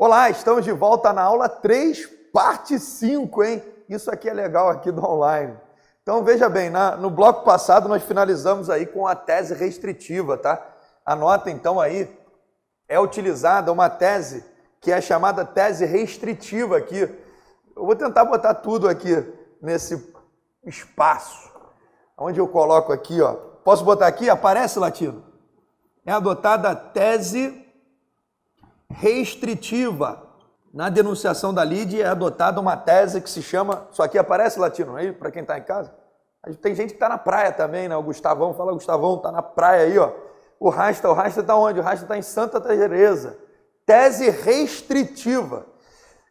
Olá, estamos de volta na aula 3, parte 5, hein? Isso aqui é legal aqui do online. Então, veja bem, no bloco passado nós finalizamos aí com a tese restritiva, tá? Anota então aí, é utilizada uma tese que é chamada tese restritiva aqui. Eu vou tentar botar tudo aqui nesse espaço, onde eu coloco aqui, ó. Posso botar aqui? Aparece, Latino? É adotada a tese restritiva. Na denunciação da lide é adotada uma tese que se chama... Isso aqui aparece, Latino, aí, para quem está em casa? Tem gente que está na praia também, né? O Gustavão, fala Gustavão, está na praia aí, ó. O Rasta está onde? O Rasta está em Santa Teresa. Tese restritiva.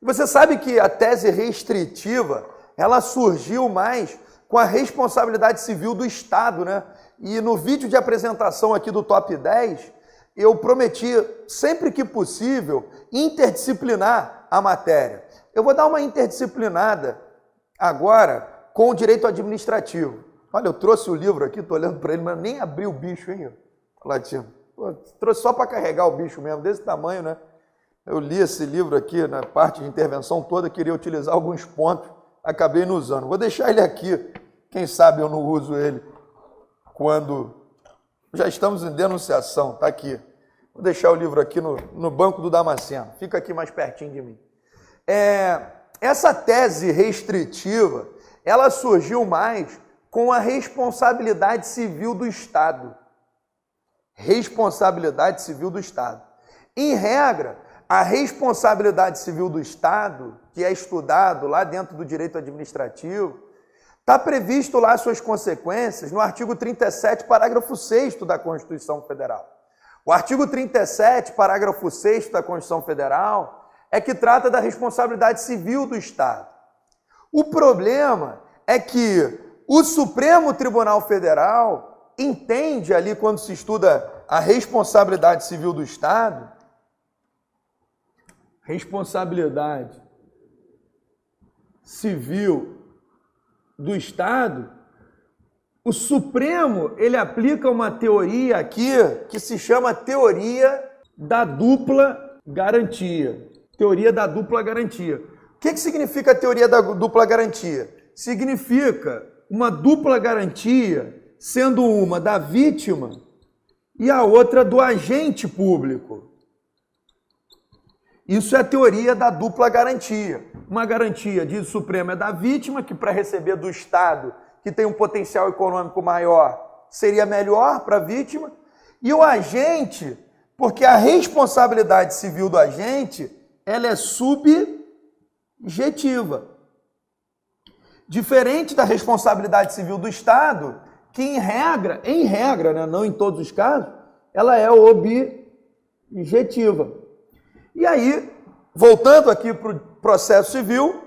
Você sabe que a tese restritiva, ela surgiu mais com a responsabilidade civil do Estado, né? E no vídeo de apresentação aqui do Top 10, eu prometi, sempre que possível, interdisciplinar a matéria. Eu vou dar uma interdisciplinada agora com o direito administrativo. Olha, eu trouxe o livro aqui, estou olhando para ele, mas nem abri o bicho, hein, Latino? Pô, trouxe só para carregar o bicho mesmo, desse tamanho, né? Eu li esse livro aqui, na parte de intervenção toda, queria utilizar alguns pontos, acabei não usando. Vou deixar ele aqui, quem sabe eu não uso ele quando... Já estamos em denunciação, está aqui. Vou deixar o livro aqui no banco do Damasceno, fica aqui mais pertinho de mim. Essa tese restritiva, ela surgiu mais com a responsabilidade civil do Estado. Responsabilidade civil do Estado. Em regra, a responsabilidade civil do Estado, que é estudado lá dentro do direito administrativo, está previsto lá suas consequências no artigo 37, parágrafo 6º da Constituição Federal. O artigo 37, parágrafo 6º da Constituição Federal é que trata da responsabilidade civil do Estado. O problema é que o Supremo Tribunal Federal entende ali, quando se estuda a responsabilidade civil do Estado, responsabilidade civil do Estado, o Supremo, ele aplica uma teoria aqui que se chama teoria da dupla garantia. Teoria da dupla garantia. O que significa a teoria da dupla garantia? Significa uma dupla garantia sendo uma da vítima e a outra do agente público. Isso é a teoria da dupla garantia. Uma garantia, diz o Supremo, é da vítima, que para receber do Estado, que tem um potencial econômico maior, seria melhor para a vítima. E o agente, porque a responsabilidade civil do agente, ela é subjetiva. Diferente da responsabilidade civil do Estado, que em regra, né, não em todos os casos, ela é objetiva. E aí, voltando aqui para o processo civil,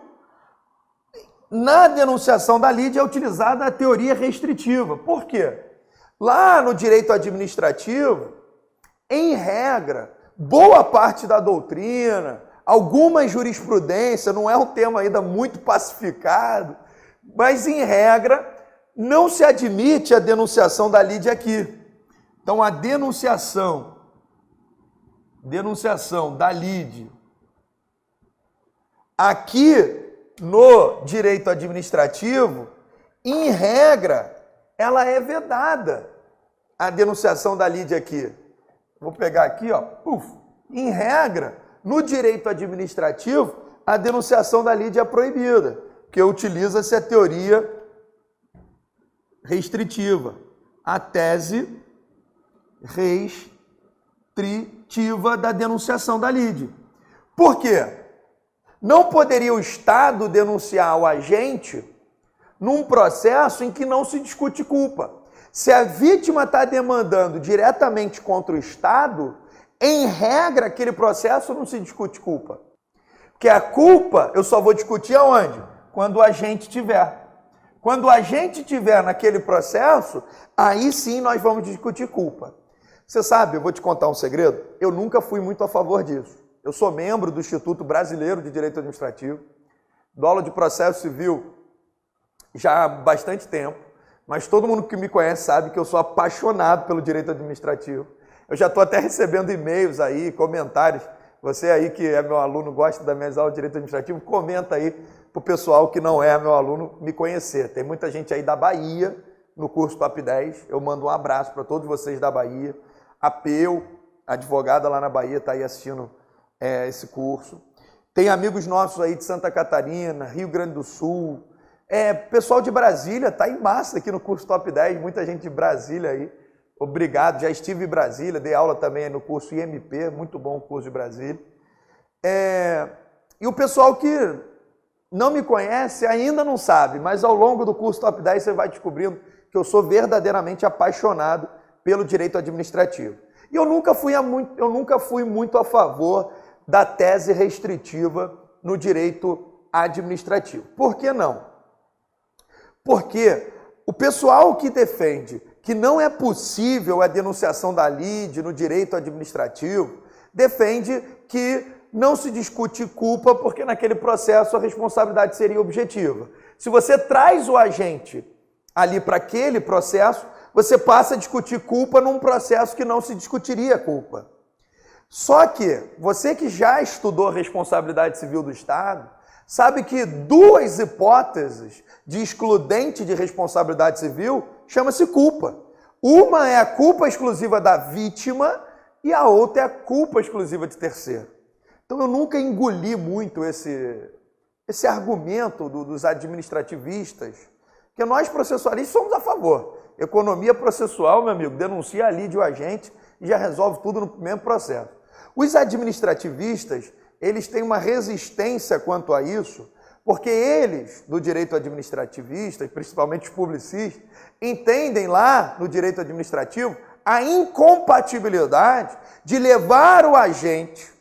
na denunciação da lide é utilizada a teoria restritiva. Por quê? Lá no direito administrativo, em regra, boa parte da doutrina, alguma jurisprudência, não é um tema ainda muito pacificado, mas em regra, não se admite a denunciação da lide aqui. Então, a denunciação da lide aqui no direito administrativo, em regra, ela é vedada. A denunciação da lide aqui. Vou pegar aqui, ó. Em regra, no direito administrativo, a denunciação da lide é proibida, porque utiliza-se a teoria restritiva, a tese restritiva da denunciação da lide. Por quê? Não poderia o Estado denunciar o agente num processo em que não se discute culpa. Se a vítima está demandando diretamente contra o Estado, em regra, aquele processo não se discute culpa. Porque a culpa eu só vou discutir aonde? Quando o agente tiver. Quando o agente tiver naquele processo, aí sim nós vamos discutir culpa. Você sabe, eu vou te contar um segredo, eu nunca fui muito a favor disso. Eu sou membro do Instituto Brasileiro de Direito Administrativo, dou aula de processo civil já há bastante tempo, mas todo mundo que me conhece sabe que eu sou apaixonado pelo direito administrativo. Eu já estou até recebendo e-mails aí, comentários Você aí que é meu aluno, gosta das minhas aulas de direito administrativo, comenta aí para o pessoal que não é meu aluno me conhecer. Tem muita gente aí da Bahia no curso Top 10. Eu mando um abraço para todos vocês da Bahia. A Peu, advogada lá na Bahia, está aí assistindo esse curso. Tem amigos nossos aí de Santa Catarina, Rio Grande do Sul. Pessoal de Brasília, está em massa aqui no curso Top 10, muita gente de Brasília aí. Obrigado, já estive em Brasília, dei aula também no curso IMP, muito bom o curso de Brasília. E o pessoal que não me conhece ainda não sabe, mas ao longo do curso Top 10 você vai descobrindo que eu sou verdadeiramente apaixonado pelo direito administrativo. E eu nunca fui muito a favor da tese restritiva no direito administrativo. Por que não? Porque o pessoal que defende que não é possível a denunciação da lide no direito administrativo, defende que não se discute culpa porque naquele processo a responsabilidade seria objetiva. Se você traz o agente ali para aquele processo, você passa a discutir culpa num processo que não se discutiria culpa. Só que você que já estudou responsabilidade civil do Estado, sabe que duas hipóteses de excludente de responsabilidade civil chama-se culpa. Uma é a culpa exclusiva da vítima e a outra é a culpa exclusiva de terceiro. Então eu nunca engoli muito esse argumento dos administrativistas, que nós processualistas somos a favor. Economia processual, meu amigo, denuncia a lide o agente e já resolve tudo no mesmo processo. Os administrativistas, eles têm uma resistência quanto a isso, porque eles, do direito administrativista, principalmente os publicistas, entendem lá no direito administrativo a incompatibilidade de levar o agente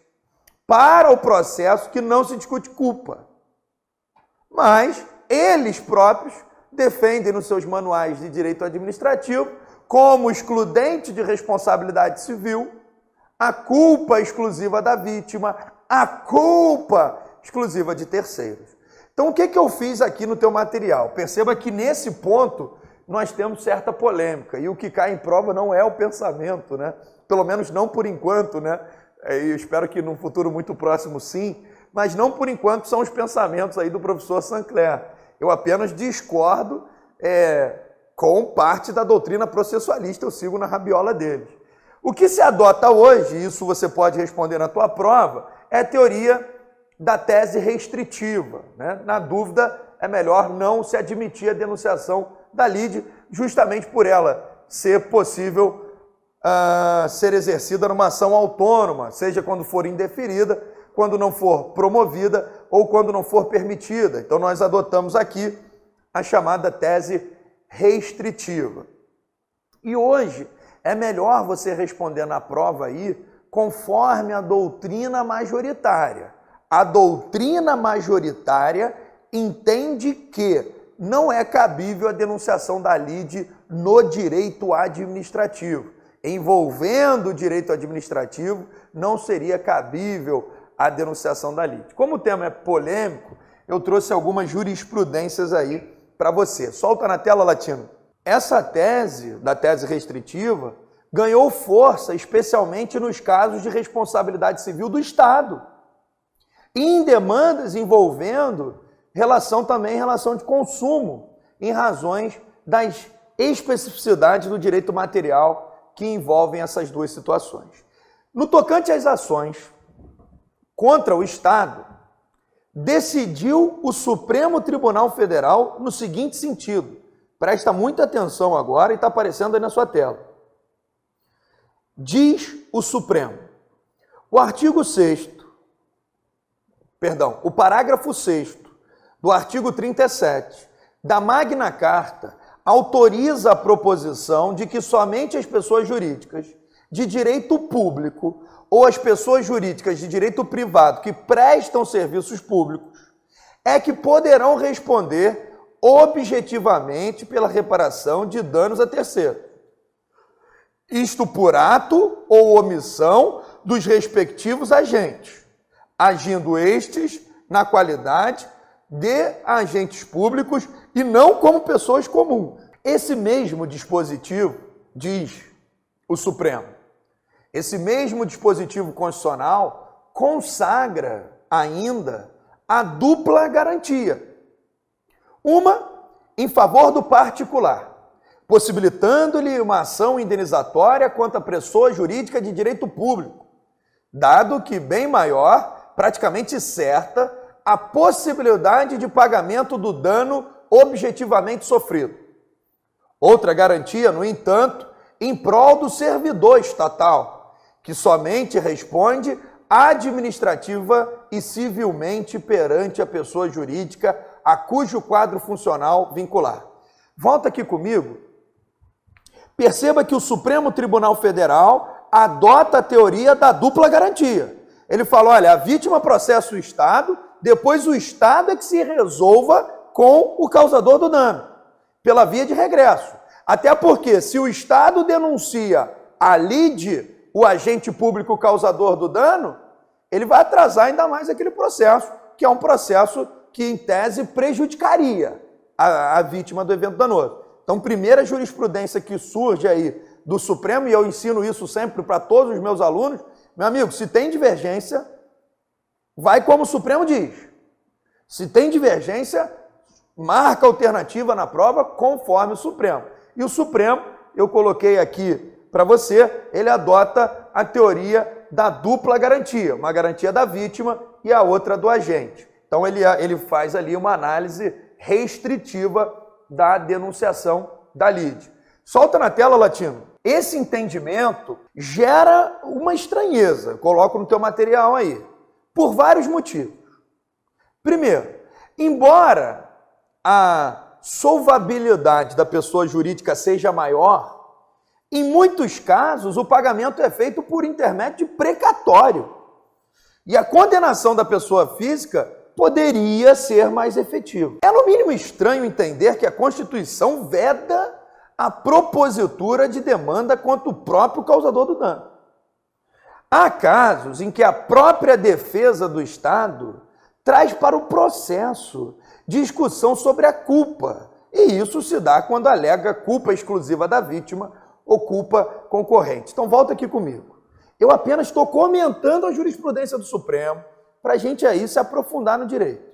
para o processo que não se discute culpa. Mas eles próprios defendem nos seus manuais de direito administrativo como excludente de responsabilidade civil a culpa exclusiva da vítima, a culpa exclusiva de terceiros. Então, o que eu fiz aqui no teu material? Perceba que nesse ponto nós temos certa polêmica e o que cai em prova não é o pensamento, né? Pelo menos não por enquanto, né? Eu espero que num futuro muito próximo sim, mas não por enquanto são os pensamentos aí do professor Sancler. Eu apenas discordo com parte da doutrina processualista, eu sigo na rabiola deles. O que se adota hoje, isso você pode responder na tua prova, é a teoria da tese restritiva, né? Na dúvida, é melhor não se admitir a denunciação da lide, justamente por ela ser possível ser exercida numa ação autônoma, seja quando for indeferida, quando não for promovida ou quando não for permitida. Então nós adotamos aqui a chamada tese restritiva. E hoje é melhor você responder na prova aí conforme a doutrina majoritária. A doutrina majoritária entende que não é cabível a denunciação da lide no direito administrativo. Envolvendo o direito administrativo, não seria cabível a denunciação da lide. Como o tema é polêmico, eu trouxe algumas jurisprudências aí para você. Solta na tela, Latino. Essa tese, da tese restritiva, ganhou força especialmente nos casos de responsabilidade civil do Estado. E em demandas envolvendo relação de consumo, em razões das especificidades do direito material que envolvem essas duas situações. No tocante às ações contra o Estado, decidiu o Supremo Tribunal Federal no seguinte sentido. Presta muita atenção agora e está aparecendo aí na sua tela. Diz o Supremo, o parágrafo 6º do artigo 37 da Magna Carta autoriza a proposição de que somente as pessoas jurídicas de direito público ou as pessoas jurídicas de direito privado que prestam serviços públicos é que poderão responder objetivamente pela reparação de danos a terceiro. Isto por ato ou omissão dos respectivos agentes, agindo estes na qualidade de agentes públicos e não como pessoas comuns. Esse mesmo dispositivo, diz o Supremo, esse mesmo dispositivo constitucional consagra ainda a dupla garantia. Uma em favor do particular, possibilitando-lhe uma ação indenizatória contra a pessoa jurídica de direito público, dado que bem maior, praticamente certa, a possibilidade de pagamento do dano objetivamente sofrido. Outra garantia, no entanto, em prol do servidor estatal, que somente responde administrativa e civilmente perante a pessoa jurídica a cujo quadro funcional vincular. Volta aqui comigo. Perceba que o Supremo Tribunal Federal adota a teoria da dupla garantia. Ele fala, olha, a vítima processa o Estado, depois o Estado é que se resolva com o causador do dano, pela via de regresso. Até porque, se o Estado denuncia a lide, o agente público causador do dano, ele vai atrasar ainda mais aquele processo, que é um processo que, em tese, prejudicaria a vítima do evento danoso. Então, primeira jurisprudência que surge aí do Supremo, e eu ensino isso sempre para todos os meus alunos, meu amigo, se tem divergência, vai como o Supremo diz. Se tem divergência, marca alternativa na prova conforme o Supremo. E o Supremo, eu coloquei aqui para você, ele adota a teoria da dupla garantia, uma garantia da vítima e a outra do agente. Então ele faz ali uma análise restritiva da denunciação da lide. Solta na tela, Latino. Esse entendimento gera uma estranheza, eu coloco no teu material aí, por vários motivos. Primeiro, embora a solvabilidade da pessoa jurídica seja maior, em muitos casos o pagamento é feito por intermédio de precatório. E a condenação da pessoa física poderia ser mais efetiva. É no mínimo estranho entender que a Constituição veda a propositura de demanda contra o próprio causador do dano. Há casos em que a própria defesa do Estado traz para o processo discussão sobre a culpa, e isso se dá quando alega culpa exclusiva da vítima ou culpa concorrente. Então volta aqui comigo. Eu apenas estou comentando a jurisprudência do Supremo para a gente aí se aprofundar no direito.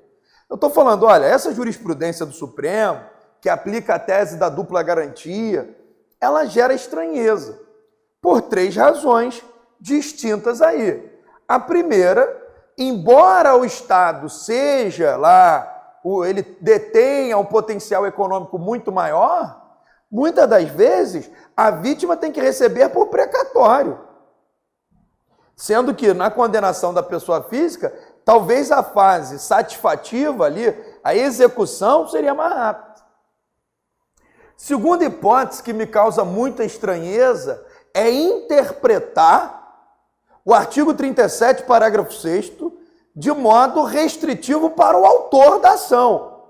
Eu estou falando, olha, essa jurisprudência do Supremo, que aplica a tese da dupla garantia, ela gera estranheza, por três razões distintas aí. A primeira, embora o Estado seja lá, ele detenha um potencial econômico muito maior, muitas das vezes a vítima tem que receber por precatório. Sendo que na condenação da pessoa física, talvez a fase satisfativa ali, a execução seria mais rápida. Segunda hipótese que me causa muita estranheza é interpretar o artigo 37, parágrafo 6º, de modo restritivo para o autor da ação,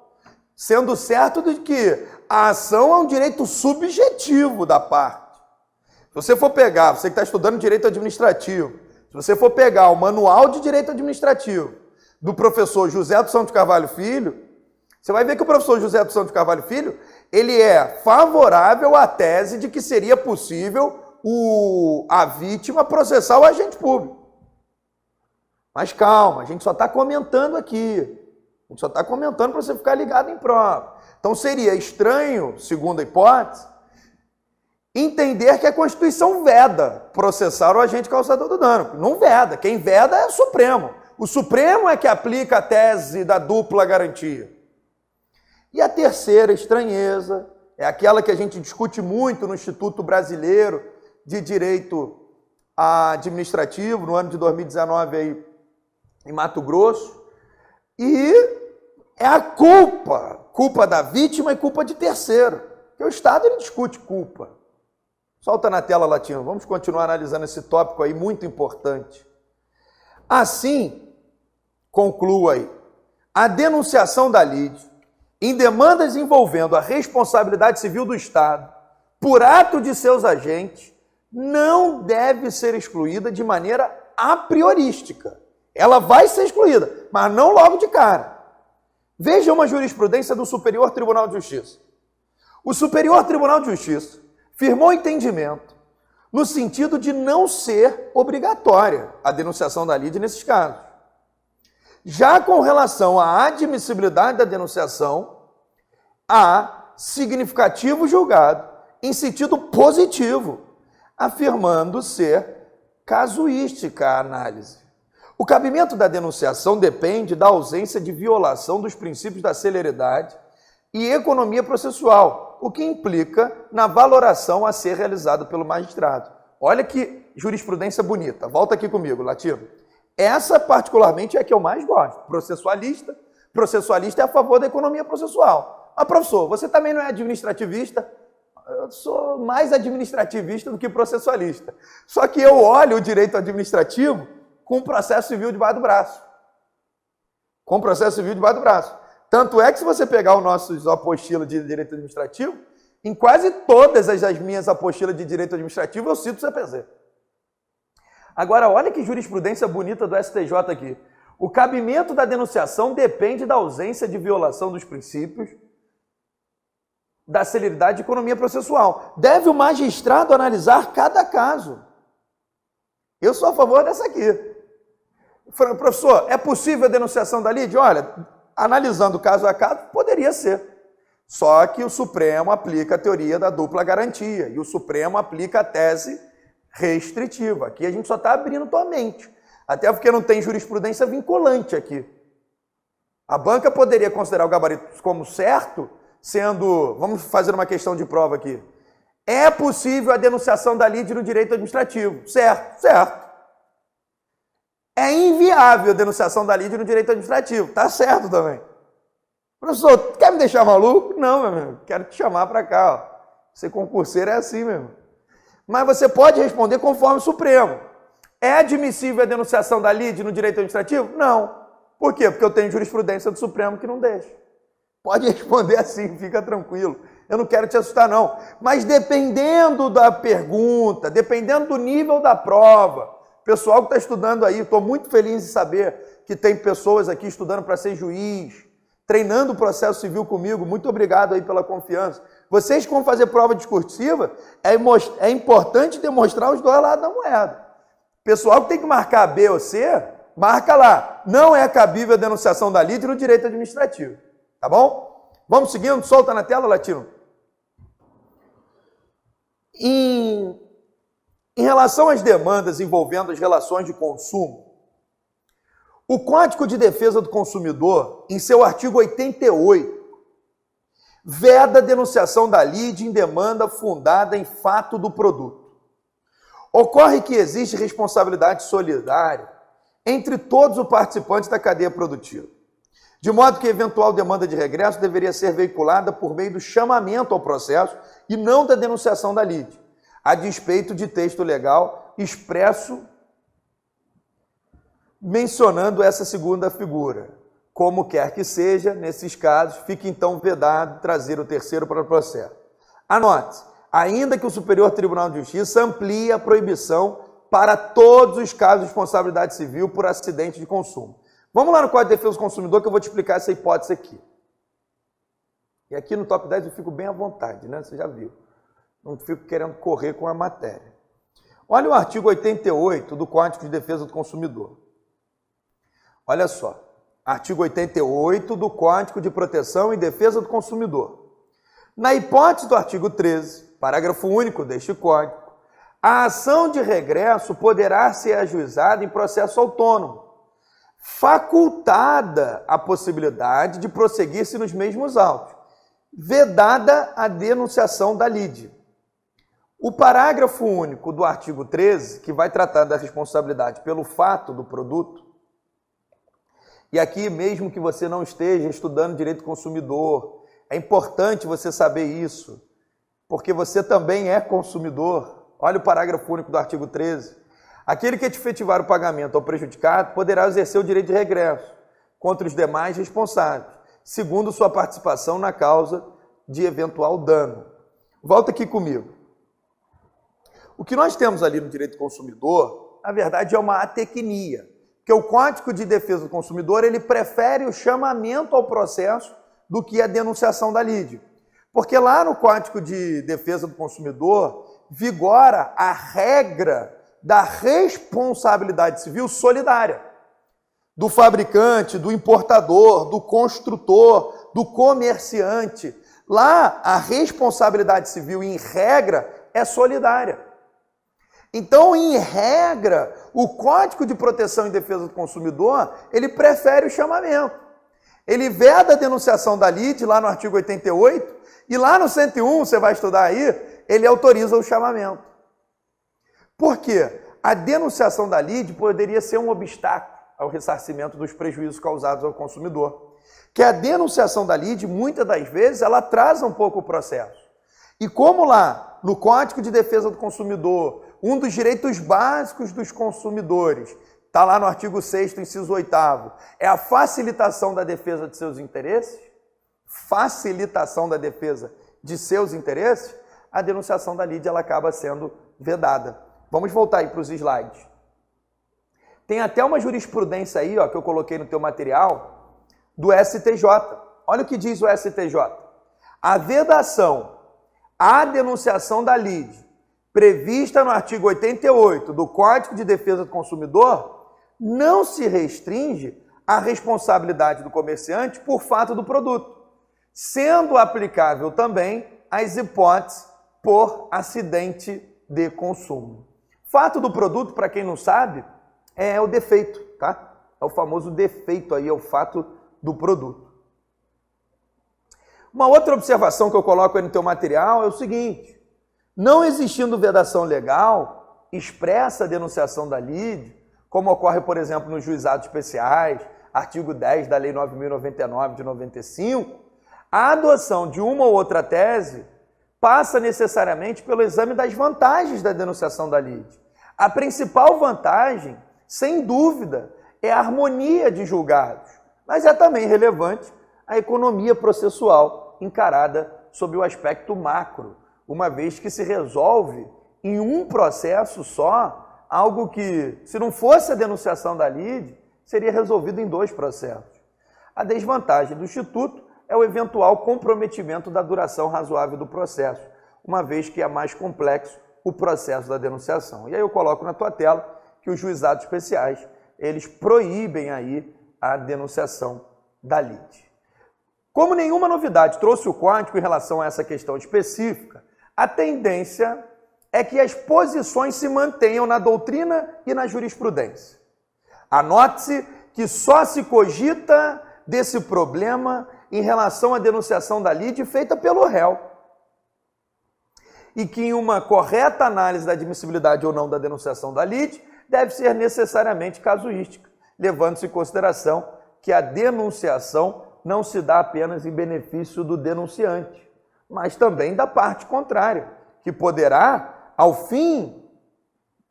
sendo certo de que a ação é um direito subjetivo da parte. Se você for pegar, você que está estudando direito administrativo, se você for pegar o manual de direito administrativo do professor José dos Santos Carvalho Filho, você vai ver que o professor José dos Santos Carvalho Filho, ele é favorável à tese de que seria possível a vítima processar o agente público. Mas calma, a gente só está comentando aqui. A gente só está comentando para você ficar ligado em prova. Então seria estranho, segundo a hipótese, entender que a Constituição veda processar o agente causador do dano. Não veda. Quem veda é o Supremo. O Supremo é que aplica a tese da dupla garantia. E a terceira estranheza é aquela que a gente discute muito no Instituto Brasileiro de Direito Administrativo, no ano de 2019 aí em Mato Grosso, e é a culpa da vítima e culpa de terceiro. Porque o Estado ele discute culpa. Solta na tela, Latino. Vamos continuar analisando esse tópico aí muito importante. Assim, concluo aí, a denunciação da lide em demandas envolvendo a responsabilidade civil do Estado por ato de seus agentes não deve ser excluída de maneira a priorística. Ela vai ser excluída, mas não logo de cara. Veja uma jurisprudência do Superior Tribunal de Justiça. O Superior Tribunal de Justiça firmou entendimento no sentido de não ser obrigatória a denunciação da lide nesses casos. Já com relação à admissibilidade da denunciação, há significativo julgado em sentido positivo, afirmando ser casuística a análise. O cabimento da denunciação depende da ausência de violação dos princípios da celeridade e economia processual, o que implica na valoração a ser realizada pelo magistrado. Olha que jurisprudência bonita. Volta aqui comigo, Latino. Essa, particularmente, é a que eu mais gosto. Processualista. Processualista é a favor da economia processual. Ah, professor, você também não é administrativista? Eu sou mais administrativista do que processualista. Só que eu olho o direito administrativo com o processo civil debaixo do braço. Com o processo civil debaixo do braço. Tanto é que se você pegar os nossos apostilas de direito administrativo, em quase todas as minhas apostilas de direito administrativo eu cito o CPZ. Agora, olha que jurisprudência bonita do STJ aqui. O cabimento da denunciação depende da ausência de violação dos princípios da celeridade e economia processual. Deve o magistrado analisar cada caso. Eu sou a favor dessa aqui. Professor, é possível a denunciação da lide? Olha, analisando caso a caso, poderia ser. Só que o Supremo aplica a teoria da dupla garantia e o Supremo aplica a tese restritiva. Aqui a gente só está abrindo tua mente. Até porque não tem jurisprudência vinculante aqui. A banca poderia considerar o gabarito como certo, sendo... Vamos fazer uma questão de prova aqui. É possível a denunciação da lide no direito administrativo. Certo, certo. É inviável a denunciação da lide no direito administrativo. Tá certo também. Professor, quer me deixar maluco? Não, meu irmão. Quero te chamar para cá. Ó. Ser concurseiro é assim, meu irmão. Mas você pode responder conforme o Supremo. É admissível a denunciação da lide no direito administrativo? Não. Por quê? Porque eu tenho jurisprudência do Supremo que não deixa. Pode responder assim, fica tranquilo. Eu não quero te assustar, não. Mas dependendo da pergunta, dependendo do nível da prova, pessoal que está estudando aí, estou muito feliz de saber que tem pessoas aqui estudando para ser juiz, treinando o processo civil comigo. Muito obrigado aí pela confiança. Vocês que vão fazer prova discursiva, é importante demonstrar os dois lados da moeda. Pessoal que tem que marcar B ou C, marca lá. Não é cabível a denunciação da lide no direito administrativo. Tá bom? Vamos seguindo? Solta na tela, Latino. Em relação às demandas envolvendo as relações de consumo, o Código de Defesa do Consumidor, em seu artigo 88, veda a denunciação da lide em demanda fundada em fato do produto. Ocorre que existe responsabilidade solidária entre todos os participantes da cadeia produtiva, de modo que eventual demanda de regresso deveria ser veiculada por meio do chamamento ao processo e não da denunciação da lide, a despeito de texto legal expresso mencionando essa segunda figura. Como quer que seja, nesses casos, fica então vedado trazer o terceiro para o processo. Anote, ainda que o Superior Tribunal de Justiça amplie a proibição para todos os casos de responsabilidade civil por acidente de consumo. Vamos lá no Código de Defesa do Consumidor que eu vou te explicar essa hipótese aqui. E aqui no top 10 eu fico bem à vontade, né? Você já viu. Não fico querendo correr com a matéria. Olha o artigo 88 do Código de Defesa do Consumidor. Olha só. Artigo 88 do Código de Proteção e Defesa do Consumidor. Na hipótese do artigo 13, parágrafo único deste Código, a ação de regresso poderá ser ajuizada em processo autônomo, facultada a possibilidade de prosseguir-se nos mesmos autos, vedada a denunciação da lide. O parágrafo único do artigo 13, que vai tratar da responsabilidade pelo fato do produto, e aqui, mesmo que você não esteja estudando direito do consumidor, é importante você saber isso, porque você também é consumidor. Olha o parágrafo único do artigo 13. Aquele que efetivar o pagamento ao prejudicado poderá exercer o direito de regresso contra os demais responsáveis, segundo sua participação na causa de eventual dano. Volta aqui comigo. O que nós temos ali no direito do consumidor, na verdade, é uma atecnia. Porque o Código de Defesa do Consumidor, ele prefere o chamamento ao processo do que a denunciação da lide. Porque lá no Código de Defesa do Consumidor, vigora a regra da responsabilidade civil solidária do fabricante, do importador, do construtor, do comerciante. Lá, a responsabilidade civil, em regra, é solidária. Então, em regra, o Código de Proteção e Defesa do Consumidor, ele prefere o chamamento. Ele veda a denunciação da lide, lá no artigo 88, e lá no 101, você vai estudar aí, ele autoriza o chamamento. Por quê? A denunciação da lide poderia ser um obstáculo ao ressarcimento dos prejuízos causados ao consumidor. Que a denunciação da lide, muitas das vezes, ela atrasa um pouco o processo. E como lá, no Código de Defesa do Consumidor, um dos direitos básicos dos consumidores, está lá no artigo 6º, inciso 8º, é a facilitação da defesa de seus interesses, facilitação da defesa de seus interesses, a denunciação da lide ela acaba sendo vedada. Vamos voltar aí para os slides. Tem até uma jurisprudência aí, ó, que eu coloquei no teu material, do STJ. Olha o que diz o STJ. A vedação à denunciação da lide, prevista no artigo 88 do Código de Defesa do Consumidor, não se restringe à responsabilidade do comerciante por fato do produto, sendo aplicável também às hipóteses por acidente de consumo. Fato do produto, para quem não sabe, é o defeito, tá? É o famoso defeito aí, é o fato do produto. Uma outra observação que eu coloco aí no teu material é o seguinte: não existindo vedação legal, expressa a denunciação da lide, como ocorre, por exemplo, nos juizados especiais, artigo 10 da Lei 9.099 de 95, a adoção de uma ou outra tese passa necessariamente pelo exame das vantagens da denunciação da lide. A principal vantagem, sem dúvida, é a harmonia de julgados, mas é também relevante a economia processual encarada sob o aspecto macro, uma vez que se resolve em um processo só algo que, se não fosse a denunciação da lide, seria resolvido em 2 processos. A desvantagem do Instituto é o eventual comprometimento da duração razoável do processo, uma vez que é mais complexo o processo da denunciação. E aí eu coloco na tua tela que os juizados especiais, eles proíbem aí a denunciação da lide. Como nenhuma novidade trouxe o Código em relação a essa questão específica, a tendência é que as posições se mantenham na doutrina e na jurisprudência. Anote-se que só se cogita desse problema em relação à denunciação da lide feita pelo réu. E que em uma correta análise da admissibilidade ou não da denunciação da lide deve ser necessariamente casuística, levando-se em consideração que a denunciação não se dá apenas em benefício do denunciante, mas também da parte contrária, que poderá, ao fim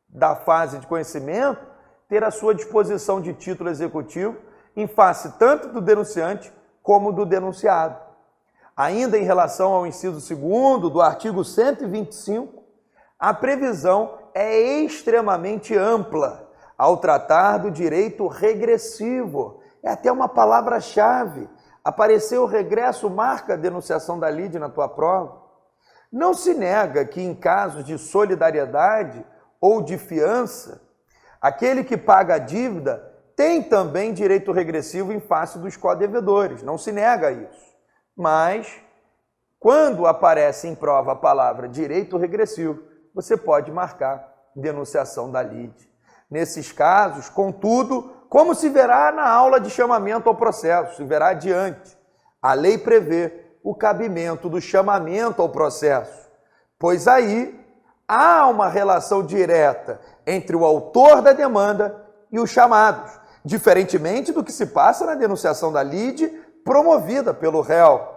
da fase de conhecimento, ter à sua disposição de título executivo em face tanto do denunciante como do denunciado. Ainda em relação ao inciso 2º do artigo 125, a previsão é extremamente ampla ao tratar do direito regressivo. É até uma palavra-chave. Apareceu o regresso, marca a denunciação da lide na tua prova. Não se nega que em casos de solidariedade ou de fiança, aquele que paga a dívida tem também direito regressivo em face dos codevedores. Não se nega isso. Mas, quando aparece em prova a palavra direito regressivo, você pode marcar denunciação da lide. Nesses casos, contudo, como se verá na aula de chamamento ao processo, se verá adiante, a lei prevê o cabimento do chamamento ao processo, pois aí há uma relação direta entre o autor da demanda e os chamados, diferentemente do que se passa na denunciação da lide promovida pelo réu.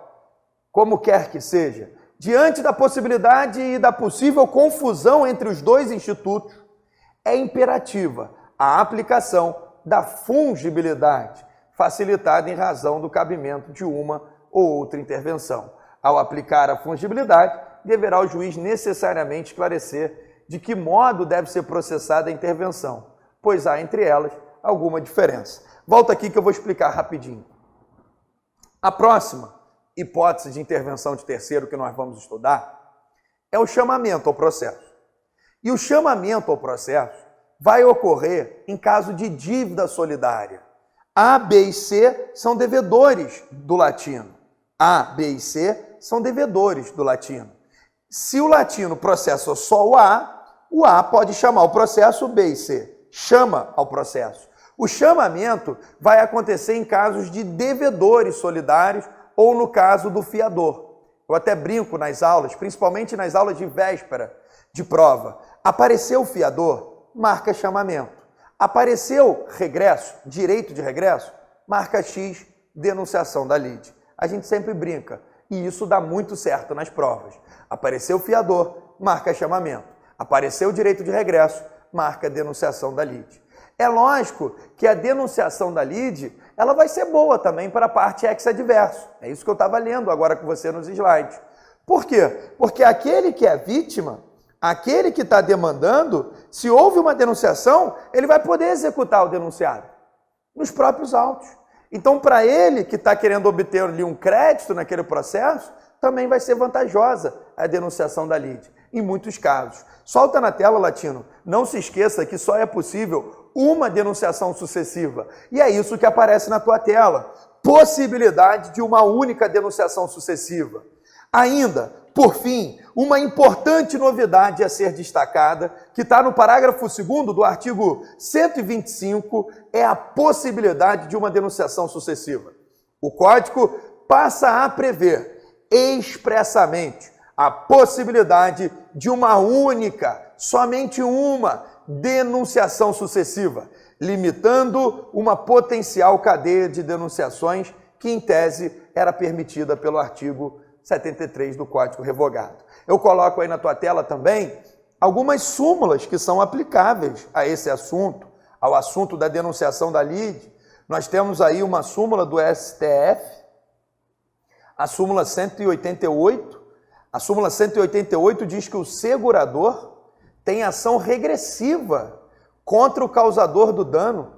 Como quer que seja, diante da possibilidade e da possível confusão entre os 2 institutos, é imperativa a aplicação da fungibilidade, facilitada em razão do cabimento de uma ou outra intervenção. Ao aplicar a fungibilidade, deverá o juiz necessariamente esclarecer de que modo deve ser processada a intervenção, pois há entre elas alguma diferença. Volta aqui que eu vou explicar rapidinho. A próxima hipótese de intervenção de terceiro que nós vamos estudar é o chamamento ao processo. E o chamamento ao processo vai ocorrer em caso de dívida solidária. A, B e C são devedores do latino. A, B e C são devedores do latino. Se o latino processa só o A pode chamar o processo B e C. Chama ao processo. O chamamento vai acontecer em casos de devedores solidários ou no caso do fiador. Eu até brinco nas aulas, principalmente nas aulas de véspera de prova. Apareceu o fiador, marca chamamento. Apareceu regresso, direito de regresso, marca X, denunciação da lide. A gente sempre brinca e isso dá muito certo nas provas. Apareceu o fiador, marca chamamento. Apareceu o direito de regresso, marca denunciação da lide. É lógico que a denunciação da lide, ela vai ser boa também para a parte ex-adverso. É isso que eu estava lendo agora com você nos slides. Por quê? Porque aquele que é vítima, aquele que está demandando, se houve uma denunciação, ele vai poder executar o denunciado nos próprios autos. Então, para ele que está querendo obter ali um crédito naquele processo, também vai ser vantajosa a denunciação da lide, em muitos casos. Solta na tela, Latino. Não se esqueça que só é possível uma denunciação sucessiva. E é isso que aparece na tua tela. Possibilidade de uma única denunciação sucessiva. Ainda, por fim, uma importante novidade a ser destacada, que está no parágrafo 2º do artigo 125, é a possibilidade de uma denunciação sucessiva. O Código passa a prever expressamente a possibilidade de uma única, somente uma, denunciação sucessiva, limitando uma potencial cadeia de denunciações que, em tese, era permitida pelo artigo 73 do Código Revogado. Eu coloco aí na tua tela também algumas súmulas que são aplicáveis a esse assunto, ao assunto da denunciação da lide. Nós temos aí uma súmula do STF, a súmula 188. A súmula 188 diz que o segurador tem ação regressiva contra o causador do dano,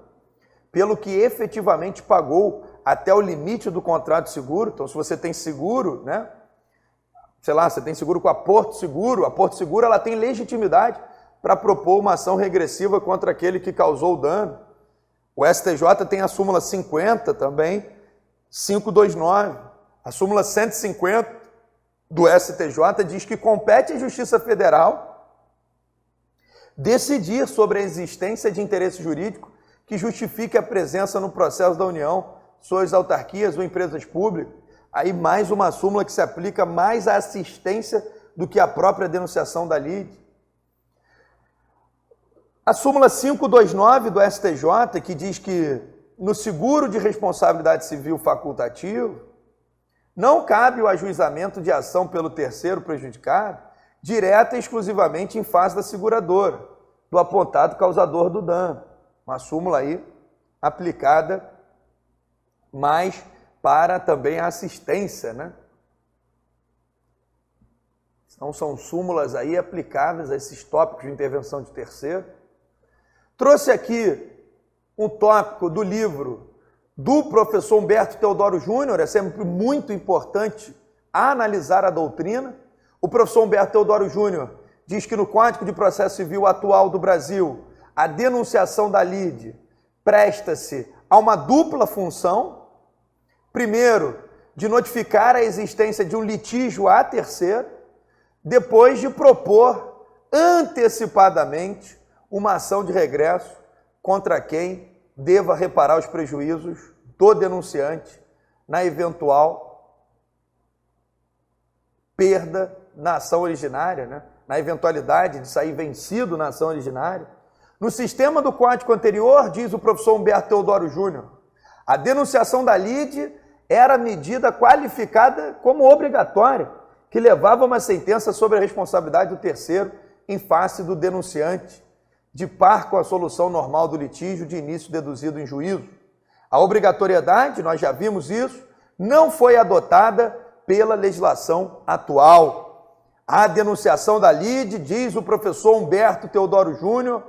pelo que efetivamente pagou até o limite do contrato de seguro. Então, se você tem seguro, né? Sei lá, você tem seguro com a Porto Seguro ela tem legitimidade para propor uma ação regressiva contra aquele que causou o dano. O STJ tem a súmula 50 também, 529. A súmula 150 do STJ diz que compete à Justiça Federal decidir sobre a existência de interesse jurídico que justifique a presença no processo da União, suas autarquias ou empresas públicas. Aí mais uma súmula que se aplica mais à assistência do que à própria denunciação da lide. A súmula 529 do STJ, que diz que no seguro de responsabilidade civil facultativo, não cabe o ajuizamento de ação pelo terceiro prejudicado, direta e exclusivamente em face da seguradora, do apontado causador do dano. Uma súmula aí aplicada mais para também a assistência, né? Então são súmulas aí aplicáveis a esses tópicos de intervenção de terceiro. Trouxe aqui um tópico do livro do professor Humberto Teodoro Júnior, é sempre muito importante analisar a doutrina. O professor Humberto Teodoro Júnior diz que no Código de Processo Civil atual do Brasil, a denunciação da lide presta-se a uma dupla função. Primeiro, de notificar a existência de um litígio a terceiro, depois de propor antecipadamente uma ação de regresso contra quem deva reparar os prejuízos do denunciante na eventual perda na ação originária, né? Na eventualidade de sair vencido na ação originária. No sistema do Código anterior, diz o professor Humberto Teodoro Júnior, a denunciação da lide era medida qualificada como obrigatória, que levava uma sentença sobre a responsabilidade do terceiro em face do denunciante, de par com a solução normal do litígio de início deduzido em juízo. A obrigatoriedade, nós já vimos isso, não foi adotada pela legislação atual. A denunciação da lide, diz o professor Humberto Teodoro Júnior,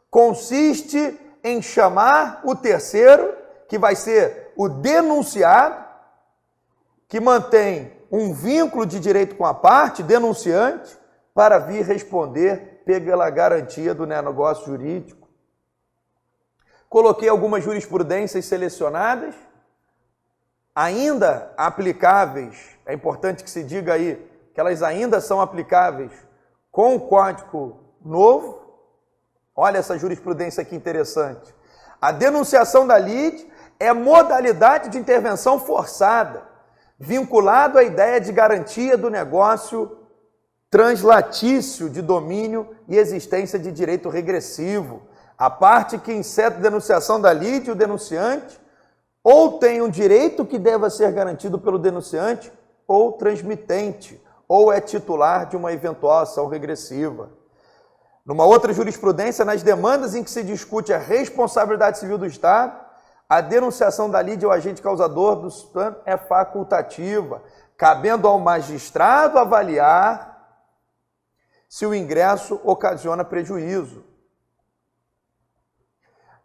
consiste em chamar o terceiro, que vai ser o denunciado, que mantém um vínculo de direito com a parte denunciante, para vir responder pela garantia do negócio jurídico. Coloquei algumas jurisprudências selecionadas, ainda aplicáveis, é importante que se diga aí, que elas ainda são aplicáveis com o Código Novo. Olha essa jurisprudência aqui interessante. A denunciação da lide é modalidade de intervenção forçada, vinculado à ideia de garantia do negócio translatício de domínio e existência de direito regressivo. A parte que inceta a denunciação da lide, o denunciante, ou tem um direito que deva ser garantido pelo denunciante, ou transmitente, ou é titular de uma eventual ação regressiva. Numa outra jurisprudência, nas demandas em que se discute a responsabilidade civil do Estado, a denunciação da lide ao agente causador do dano é facultativa, cabendo ao magistrado avaliar se o ingresso ocasiona prejuízo.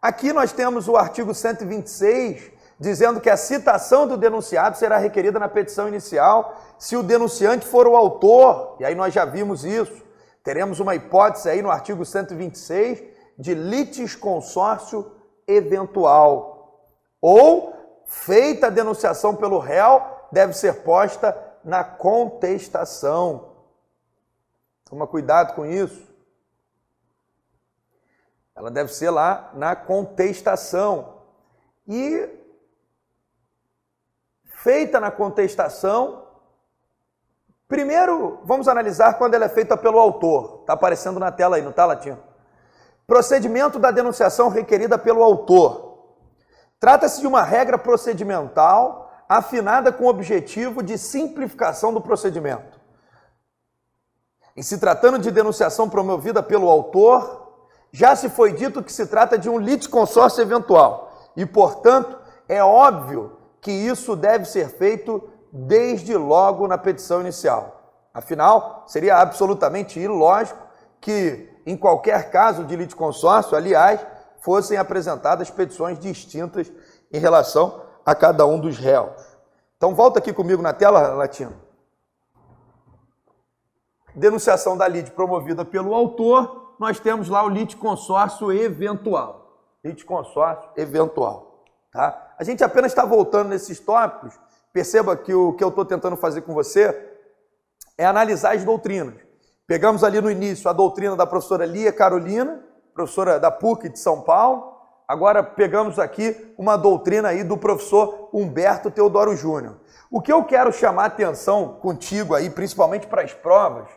Aqui nós temos o artigo 126, dizendo que a citação do denunciado será requerida na petição inicial se o denunciante for o autor, e aí nós já vimos isso. Teremos uma hipótese aí no artigo 126 de litisconsórcio eventual. Ou, feita a denunciação pelo réu, deve ser posta na contestação. Toma cuidado com isso. Ela deve ser lá na contestação. E, feita na contestação, primeiro vamos analisar quando ela é feita pelo autor. Está aparecendo na tela aí, não está, Latino? Procedimento da denunciação requerida pelo autor. Trata-se de uma regra procedimental afinada com o objetivo de simplificação do procedimento. Em se tratando de denunciação promovida pelo autor, já se foi dito que se trata de um litisconsórcio eventual e, portanto, é óbvio que isso deve ser feito desde logo na petição inicial. Afinal, seria absolutamente ilógico que, em qualquer caso de litisconsórcio, aliás, fossem apresentadas petições distintas em relação a cada um dos réus. Então, volta aqui comigo na tela, Latino. Denunciação da lide promovida pelo autor, nós temos lá o litisconsórcio eventual. Litisconsórcio eventual. Tá? A gente apenas está voltando nesses tópicos. Perceba que o que eu estou tentando fazer com você é analisar as doutrinas. Pegamos ali no início a doutrina da professora Lia Carolina, professora da PUC de São Paulo. Agora pegamos aqui uma doutrina aí do professor Humberto Teodoro Júnior. O que eu quero chamar a atenção contigo aí, principalmente para as provas,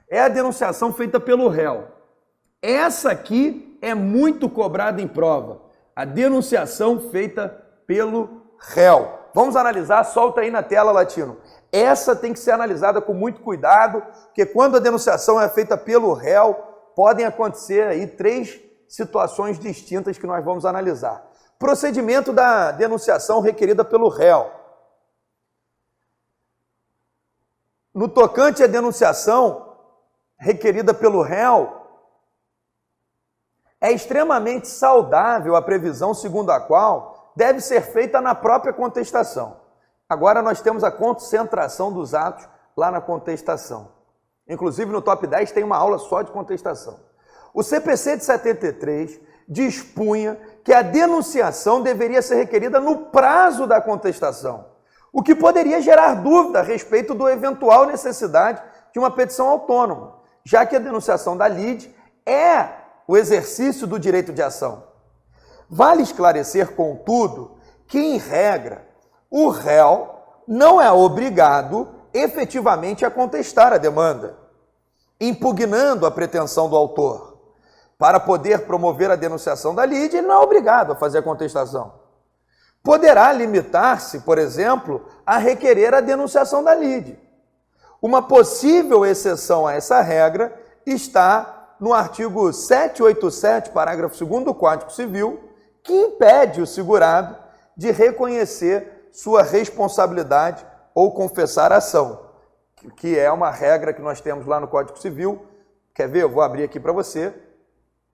é a denunciação feita pelo réu. Essa aqui é muito cobrada em prova. A denunciação feita pelo réu. Vamos analisar, solta aí na tela, Latino. Essa tem que ser analisada com muito cuidado, porque quando a denunciação é feita pelo réu, podem acontecer aí 3 situações distintas que nós vamos analisar. Procedimento da denunciação requerida pelo réu. No tocante à denunciação requerida pelo réu, é extremamente saudável a previsão segundo a qual deve ser feita na própria contestação. Agora nós temos a concentração dos atos lá na contestação. Inclusive no top 10 tem uma aula só de contestação. O CPC de 73 dispunha que a denunciação deveria ser requerida no prazo da contestação, o que poderia gerar dúvida a respeito da eventual necessidade de uma petição autônoma, já que a denunciação da lide é o exercício do direito de ação. Vale esclarecer, contudo, que, em regra, o réu não é obrigado efetivamente a contestar a demanda, impugnando a pretensão do autor. Para poder promover a denunciação da lide, ele não é obrigado a fazer a contestação. Poderá limitar-se, por exemplo, a requerer a denunciação da lide. Uma possível exceção a essa regra está no artigo 787, parágrafo 2º do Código Civil, que impede o segurado de reconhecer sua responsabilidade ou confessar a ação, que é uma regra que nós temos lá no Código Civil. Quer ver? Eu vou abrir aqui para você,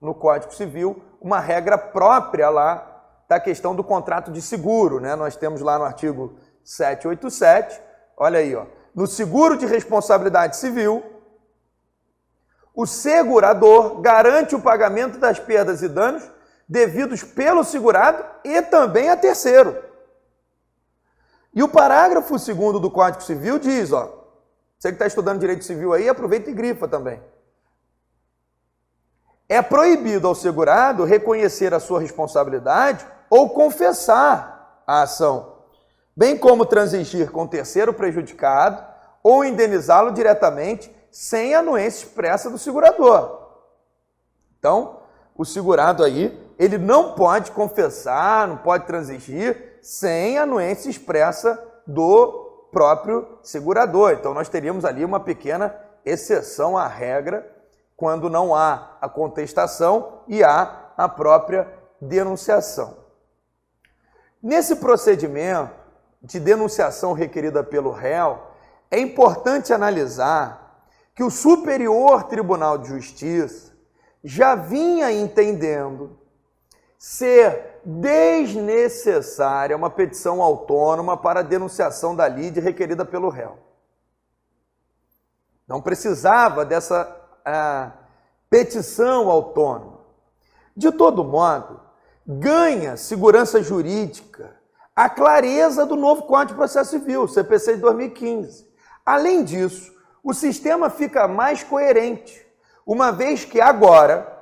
no Código Civil, uma regra própria lá da questão do contrato de seguro, né? Nós temos lá no artigo 787, olha aí, ó, no seguro de responsabilidade civil, o segurador garante o pagamento das perdas e danos devidos pelo segurado e também a terceiro. E o parágrafo 2º do Código Civil diz, ó, você que está estudando direito civil aí, aproveita e grifa também. É proibido ao segurado reconhecer a sua responsabilidade ou confessar a ação, bem como transigir com o terceiro prejudicado ou indenizá-lo diretamente sem anuência expressa do segurador. Então, o segurado aí, ele não pode confessar, não pode transigir sem anuência expressa do próprio segurador. Então, nós teríamos ali uma pequena exceção à regra quando não há a contestação e há a própria denunciação. Nesse procedimento de denunciação requerida pelo réu, é importante analisar que o Superior Tribunal de Justiça já vinha entendendo ser desnecessária uma petição autônoma para a denunciação da lide requerida pelo réu. Não precisava dessa petição autônoma. De todo modo, ganha segurança jurídica a clareza do novo Código de Processo Civil, CPC de 2015. Além disso, o sistema fica mais coerente, uma vez que agora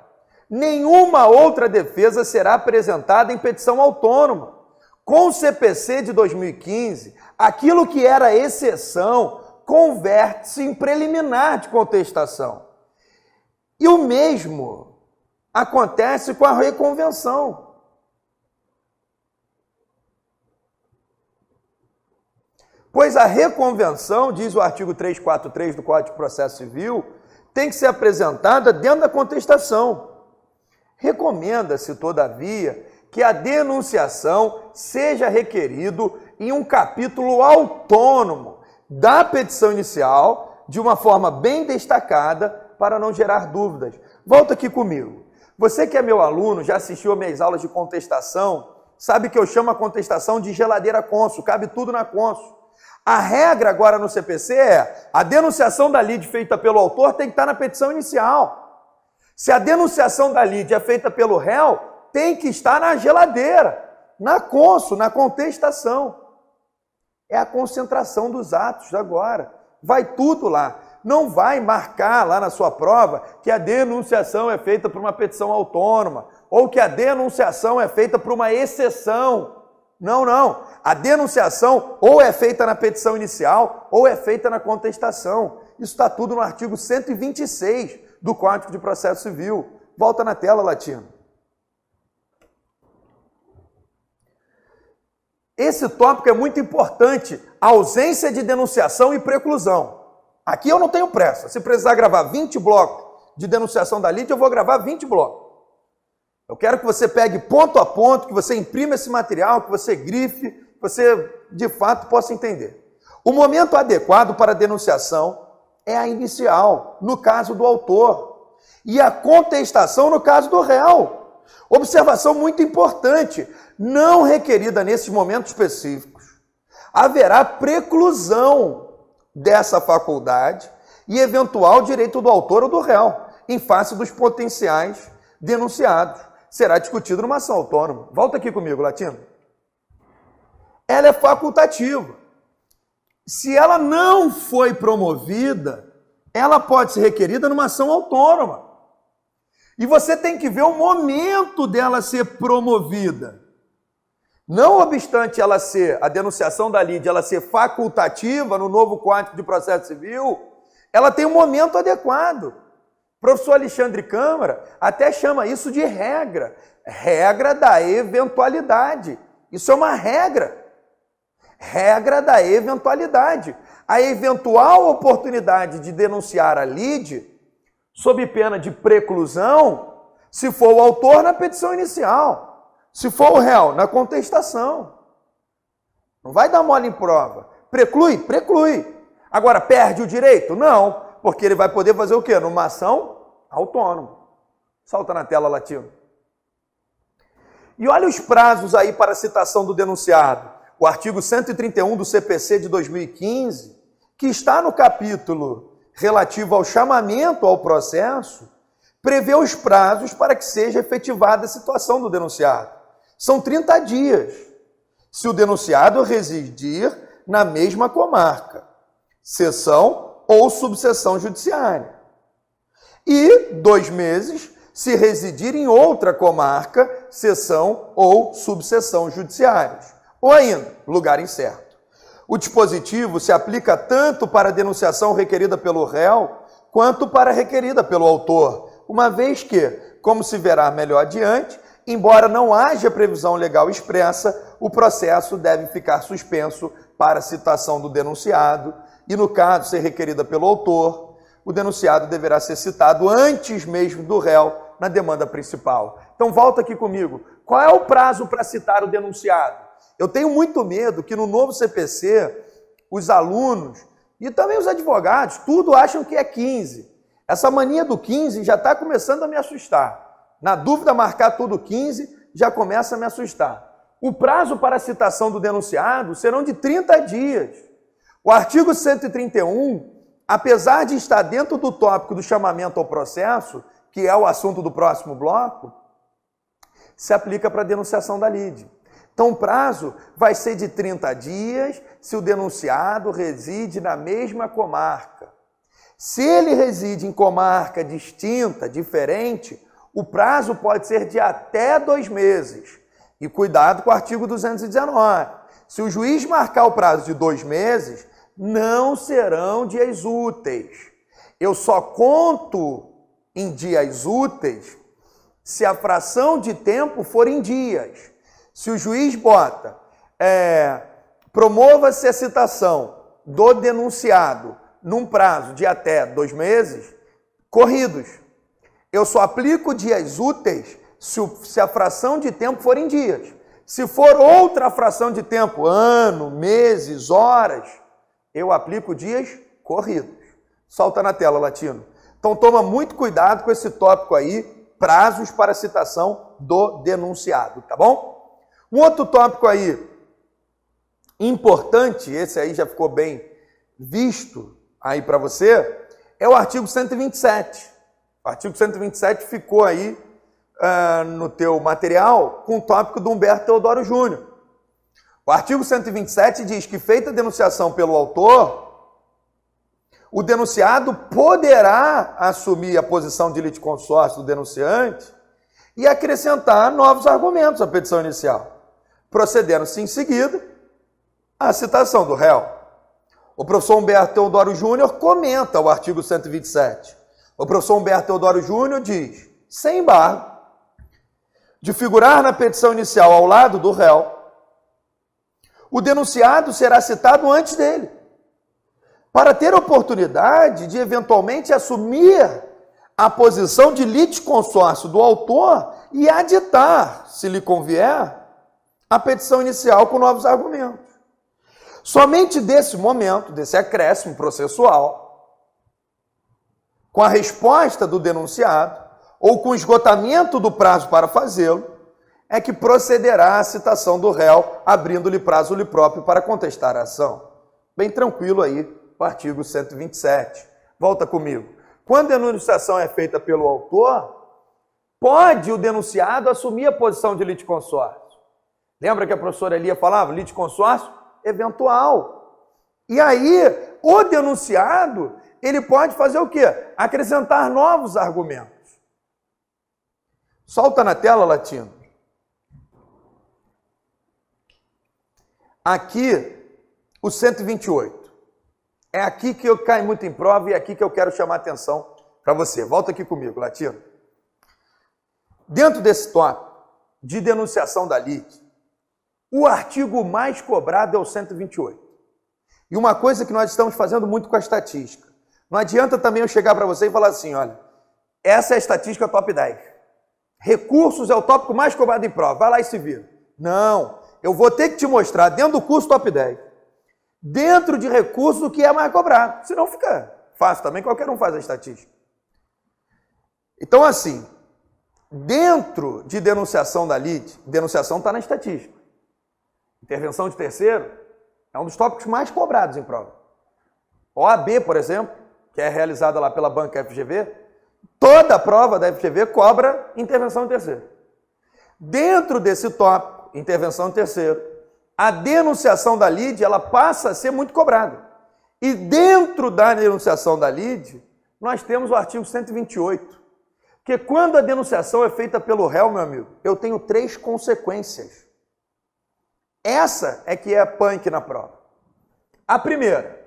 nenhuma outra defesa será apresentada em petição autônoma. Com o CPC de 2015, aquilo que era exceção converte-se em preliminar de contestação. E o mesmo acontece com a reconvenção. Pois a reconvenção, diz o artigo 343 do Código de Processo Civil, tem que ser apresentada dentro da contestação. Recomenda-se, todavia, que a denunciação seja requerido em um capítulo autônomo da petição inicial, de uma forma bem destacada, para não gerar dúvidas. Volta aqui comigo. Você que é meu aluno, já assistiu a minhas aulas de contestação, sabe que eu chamo a contestação de geladeira cônsul, cabe tudo na cônsul. A regra agora no CPC é a denunciação da lide feita pelo autor tem que estar na petição inicial. Se a denunciação da lide é feita pelo réu, tem que estar na geladeira, na cônsul, na contestação. É a concentração dos atos agora. Vai tudo lá. Não vai marcar lá na sua prova que a denunciação é feita por uma petição autônoma ou que a denunciação é feita por uma exceção. Não, não. A denunciação ou é feita na petição inicial ou é feita na contestação. Isso está tudo no artigo 126 do Código de Processo Civil. Volta na tela, Latino. Esse tópico é muito importante. Ausência de denunciação e preclusão. Aqui eu não tenho pressa. Se precisar gravar 20 blocos de denunciação da lide, eu vou gravar 20 blocos. Eu quero que você pegue ponto a ponto, que você imprima esse material, que você grife, que você, de fato, possa entender. O momento adequado para a denunciação é a inicial, no caso do autor, e a contestação no caso do réu. Observação muito importante, não requerida nesses momentos específicos, haverá preclusão dessa faculdade e eventual direito do autor ou do réu, em face dos potenciais denunciados. Será discutido numa ação autônoma. Volta aqui comigo, Latino. Ela é facultativa. Se ela não foi promovida, ela pode ser requerida numa ação autônoma. E você tem que ver o momento dela ser promovida. Não obstante ela ser, a denunciação da lide, ela ser facultativa no novo Código de Processo Civil, ela tem um momento adequado. O professor Alexandre Câmara até chama isso de regra. Regra da eventualidade. Isso é uma regra. Regra da eventualidade. A eventual oportunidade de denunciar a lide, sob pena de preclusão, se for o autor na petição inicial, se for o réu na contestação. Não vai dar mole em prova. Preclui? Preclui. Agora, perde o direito? Não. Porque ele vai poder fazer o quê? Numa ação autônoma. Salta na tela, Latino. E olha os prazos aí para a citação do denunciado. O artigo 131 do CPC de 2015, que está no capítulo relativo ao chamamento ao processo, prevê os prazos para que seja efetivada a situação do denunciado. São 30 dias, se o denunciado residir na mesma comarca, seção ou subseção judiciária. E 2 meses, se residir em outra comarca, seção ou subseção judiciárias. Ou ainda, lugar incerto. O dispositivo se aplica tanto para a denunciação requerida pelo réu, quanto para a requerida pelo autor, uma vez que, como se verá melhor adiante, embora não haja previsão legal expressa, o processo deve ficar suspenso para a citação do denunciado e, no caso ser requerida pelo autor, o denunciado deverá ser citado antes mesmo do réu na demanda principal. Então, volta aqui comigo. Qual é o prazo para citar o denunciado? Eu tenho muito medo que no novo CPC, os alunos e também os advogados, tudo acham que é 15. Essa mania do 15 já está começando a me assustar. Na dúvida, marcar tudo 15 já começa a me assustar. O prazo para a citação do denunciado serão de 30 dias. O artigo 131, apesar de estar dentro do tópico do chamamento ao processo, que é o assunto do próximo bloco, se aplica para a denunciação da lide. Então, o prazo vai ser de 30 dias se o denunciado reside na mesma comarca. Se ele reside em comarca distinta, diferente, o prazo pode ser de até 2 meses. E cuidado com o artigo 219. Se o juiz marcar o prazo de 2 meses, não serão dias úteis. Eu só conto em dias úteis se a fração de tempo for em dias. Se o juiz bota, promova-se a citação do denunciado num prazo de até 2 meses, corridos. Eu só aplico dias úteis se a fração de tempo for em dias. Se for outra fração de tempo, ano, meses, horas, eu aplico dias corridos. Solta na tela, Latino. Então toma muito cuidado com esse tópico aí, prazos para citação do denunciado, tá bom? Um outro tópico aí importante, esse aí já ficou bem visto aí para você, é o artigo 127. O artigo 127 ficou aí no teu material com o tópico do Humberto Teodoro Júnior. O artigo 127 diz que, feita a denunciação pelo autor, o denunciado poderá assumir a posição de litisconsórcio do denunciante e acrescentar novos argumentos à petição inicial, procedendo-se em seguida à citação do réu. O professor Humberto Teodoro Júnior comenta o artigo 127. O professor Humberto Teodoro Júnior diz, sem embargo, de figurar na petição inicial ao lado do réu, o denunciado será citado antes dele, para ter oportunidade de eventualmente assumir a posição de litisconsórcio do autor e aditar, se lhe convier, a petição inicial com novos argumentos. Somente desse momento, desse acréscimo processual, com a resposta do denunciado ou com o esgotamento do prazo para fazê-lo, é que procederá a citação do réu, abrindo-lhe prazo-lhe próprio para contestar a ação. Bem tranquilo aí, o artigo 127. Volta comigo. Quando a denunciação é feita pelo autor, pode o denunciado assumir a posição de litisconsórcio. Lembra que a professora Elia falava? Litisconsórcio eventual. E aí, o denunciado, ele pode fazer o quê? Acrescentar novos argumentos. Solta na tela, Latino. Aqui, o 128. É aqui que eu caio muito em prova e é aqui que eu quero chamar a atenção para você. Volta aqui comigo, Latino. Dentro desse tópico de denunciação da lide, o artigo mais cobrado é o 128. E uma coisa que nós estamos fazendo muito com a estatística. Não adianta também eu chegar para você e falar assim, olha, essa é a estatística top 10. Recursos é o tópico mais cobrado em prova. Vai lá e se vira. Não, eu vou ter que te mostrar dentro do curso top 10. Dentro de recursos o que é mais cobrado. Senão fica fácil também, qualquer um faz a estatística. Então assim, dentro de denunciação da lide, denunciação está na estatística. Intervenção de terceiro é um dos tópicos mais cobrados em prova. OAB, por exemplo, que é realizada lá pela banca FGV, toda a prova da FGV cobra intervenção em terceiro. Dentro desse tópico, intervenção em terceiro, a denunciação da lide, ela passa a ser muito cobrada. E dentro da denunciação da lide, nós temos o artigo 128, que quando a denunciação é feita pelo réu, meu amigo, eu tenho 3 consequências. Essa é que é punk na prova. A primeira,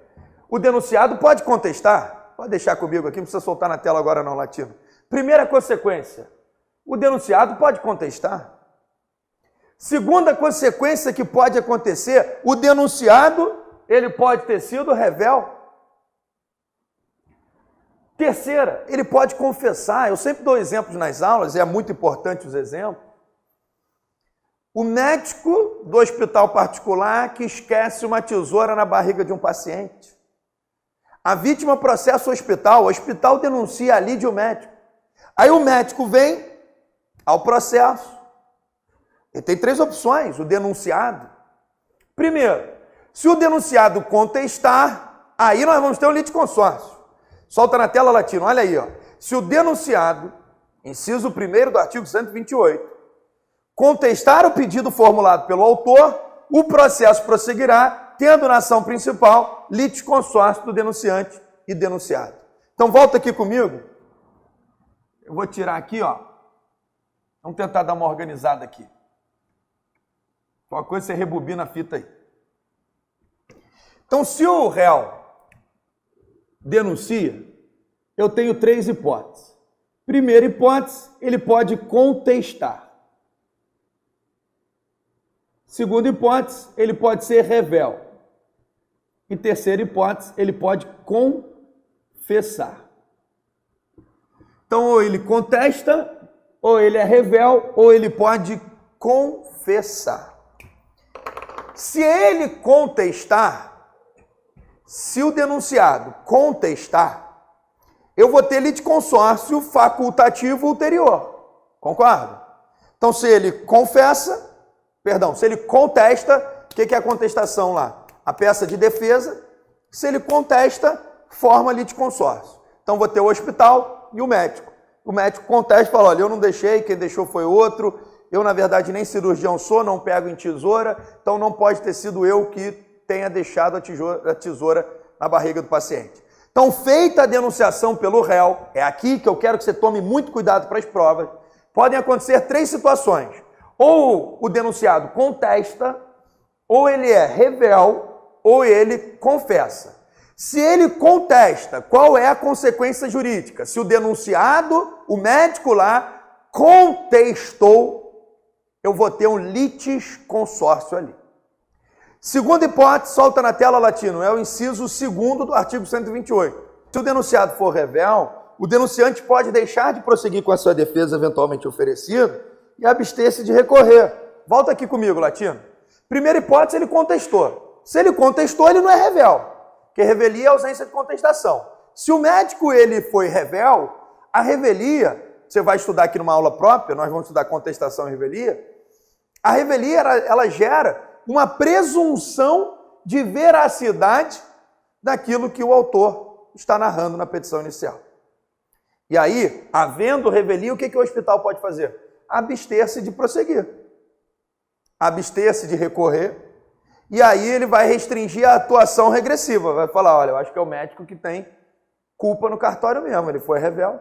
o denunciado pode contestar, pode deixar comigo aqui, não precisa soltar na tela agora não, Latino. Primeira consequência, o denunciado pode contestar. Segunda consequência que pode acontecer, o denunciado, ele pode ter sido revel. Terceira, ele pode confessar. Eu sempre dou exemplos nas aulas, e é muito importante os exemplos. O médico do hospital particular que esquece uma tesoura na barriga de um paciente. A vítima processa o hospital denuncia a lide o médico. Aí o médico vem ao processo. Ele tem 3 opções, o denunciado. Primeiro, se o denunciado contestar, aí nós vamos ter um litisconsórcio. Solta na tela, Latino, olha aí, ó. Se o denunciado, inciso 1º do artigo 128, contestar o pedido formulado pelo autor, o processo prosseguirá, tendo na ação principal litisconsórcio do denunciante e denunciado. Então volta aqui comigo. Eu vou tirar aqui, ó. Vamos tentar dar uma organizada aqui. Uma coisa, você rebobina a fita aí. Então, se o réu denuncia, eu tenho 3 hipóteses. Primeira hipótese, ele pode contestar. Segunda hipótese, ele pode ser revel. E terceira hipótese, ele pode confessar. Então, ou ele contesta, ou ele é revel, ou ele pode confessar. Se ele contestar, se o denunciado contestar, eu vou ter litisconsórcio facultativo ulterior. Concorda? Então, se ele confessa, se ele contesta, o que é a contestação lá? A peça de defesa. Se ele contesta, forma litisconsórcio. Então, vou ter o hospital e o médico. O médico contesta e fala, olha, eu não deixei, quem deixou foi outro, eu, na verdade, nem cirurgião sou, não pego em tesoura, então não pode ter sido eu que tenha deixado a tesoura na barriga do paciente. Então, feita a denunciação pelo réu, é aqui que eu quero que você tome muito cuidado para as provas, podem acontecer 3 situações. Ou o denunciado contesta, ou ele é revel, ou ele confessa. Se ele contesta, qual é a consequência jurídica? Se o denunciado, o médico lá, contestou, eu vou ter um litisconsórcio ali. Segunda hipótese, solta na tela, Latino, é o inciso 2º do artigo 128. Se o denunciado for revel, o denunciante pode deixar de prosseguir com a sua defesa eventualmente oferecida e abster-se de recorrer. Volta aqui comigo, Latino. Primeira hipótese, ele contestou. Se ele contestou, ele não é revel, porque revelia é ausência de contestação. Se o médico ele foi revel, a revelia, você vai estudar aqui numa aula própria, nós vamos estudar contestação e revelia, a revelia ela gera uma presunção de veracidade daquilo que o autor está narrando na petição inicial. E aí, havendo revelia, o que o hospital pode fazer? Abster-se de prosseguir, abster-se de recorrer, e aí ele vai restringir a atuação regressiva, vai falar, olha, eu acho que é o médico que tem culpa no cartório mesmo, ele foi revel.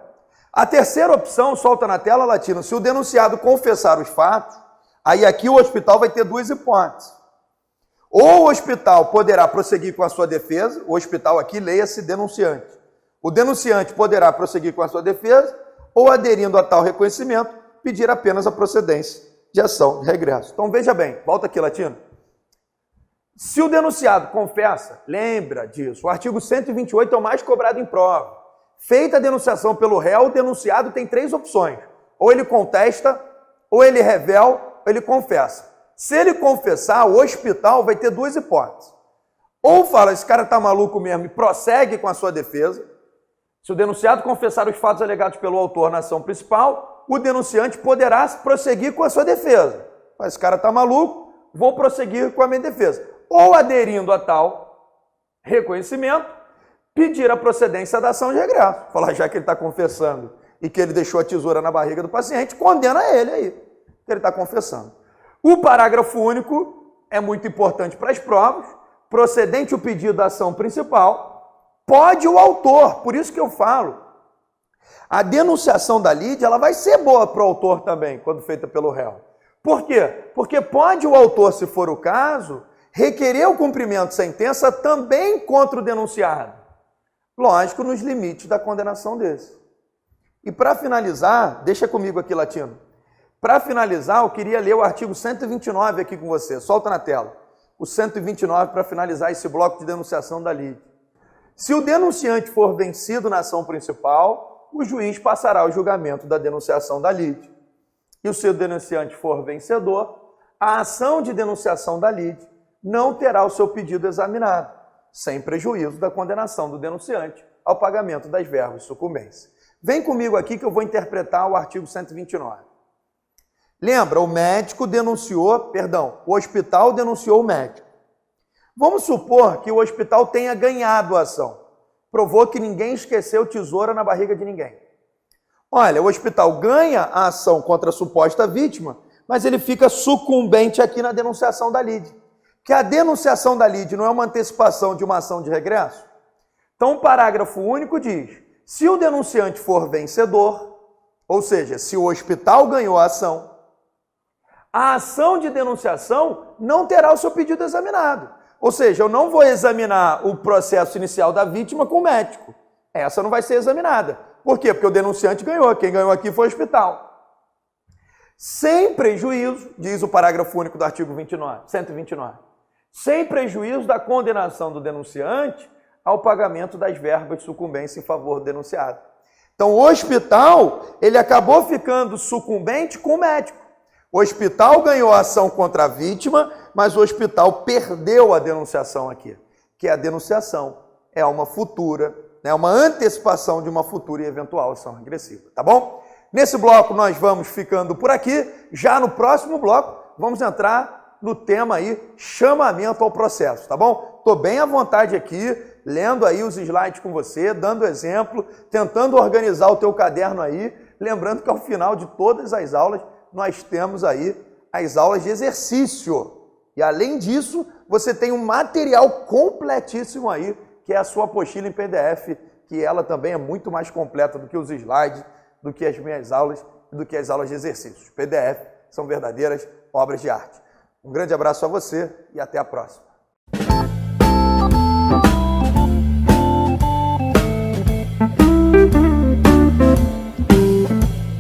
A terceira opção, solta na tela, Latino, se o denunciado confessar os fatos, aí aqui o hospital vai ter 2 hipóteses. Ou o hospital poderá prosseguir com a sua defesa, o hospital aqui leia-se denunciante. O denunciante poderá prosseguir com a sua defesa, ou aderindo a tal reconhecimento, pedir apenas a procedência de ação de regresso. Então veja bem, volta aqui, Latino. Se o denunciado confessa, lembra disso, o artigo 128 é o mais cobrado em prova. Feita a denunciação pelo réu, o denunciado tem 3 opções. Ou ele contesta, ou ele revela, ou ele confessa. Se ele confessar, o hospital vai ter 2 hipóteses. Ou fala, esse cara está maluco mesmo e prossegue com a sua defesa. Se o denunciado confessar os fatos alegados pelo autor na ação principal, o denunciante poderá prosseguir com a sua defesa. Esse cara está maluco, vou prosseguir com a minha defesa. Ou aderindo a tal reconhecimento, pedir a procedência da ação de regresso. Falar, já que ele está confessando e que ele deixou a tesoura na barriga do paciente, condena ele aí, que ele está confessando. O parágrafo único é muito importante para as provas. Procedente o pedido da ação principal, pode o autor, por isso que eu falo, a denunciação da lide, ela vai ser boa para o autor também, quando feita pelo réu. Por quê? Porque pode o autor, se for o caso, requerer o cumprimento de sentença também contra o denunciado. Lógico, nos limites da condenação desse. E para finalizar, deixa comigo aqui, Latino. Para finalizar, eu queria ler o artigo 129 aqui com você. Solta na tela. O 129 para finalizar esse bloco de denunciação da lide. Se o denunciante for vencido na ação principal, o juiz passará o julgamento da denunciação da lide. E se o denunciante for vencedor, a ação de denunciação da lide não terá o seu pedido examinado, sem prejuízo da condenação do denunciante ao pagamento das verbas de sucumbência. Vem comigo aqui que eu vou interpretar o artigo 129. Lembra, o hospital denunciou o médico. Vamos supor que o hospital tenha ganhado a ação. Provou que ninguém esqueceu tesoura na barriga de ninguém. Olha, o hospital ganha a ação contra a suposta vítima, mas ele fica sucumbente aqui na denunciação da lide. Que a denunciação da lide não é uma antecipação de uma ação de regresso? Então, o parágrafo único diz, se o denunciante for vencedor, ou seja, se o hospital ganhou a ação de denunciação não terá o seu pedido examinado. Ou seja, eu não vou examinar o processo inicial da vítima com o médico. Essa não vai ser examinada. Por quê? Porque o denunciante ganhou. Quem ganhou aqui foi o hospital. Sem prejuízo, diz o parágrafo único do artigo 129, sem prejuízo da condenação do denunciante ao pagamento das verbas de sucumbência em favor do denunciado. Então, o hospital, ele acabou ficando sucumbente com o médico. O hospital ganhou a ação contra a vítima, mas o hospital perdeu a denunciação aqui, que a denunciação é uma futura, uma antecipação de uma futura e eventual ação regressiva, tá bom? Nesse bloco nós vamos ficando por aqui, já no próximo bloco vamos entrar no tema aí, chamamento ao processo, tá bom? Estou bem à vontade aqui, lendo aí os slides com você, dando exemplo, tentando organizar o teu caderno aí, lembrando que ao final de todas as aulas nós temos aí as aulas de exercício. E além disso, você tem um material completíssimo aí, que é a sua apostila em PDF, que ela também é muito mais completa do que os slides, do que as minhas aulas, do que as aulas de exercícios. PDF são verdadeiras obras de arte. Um grande abraço a você e até a próxima.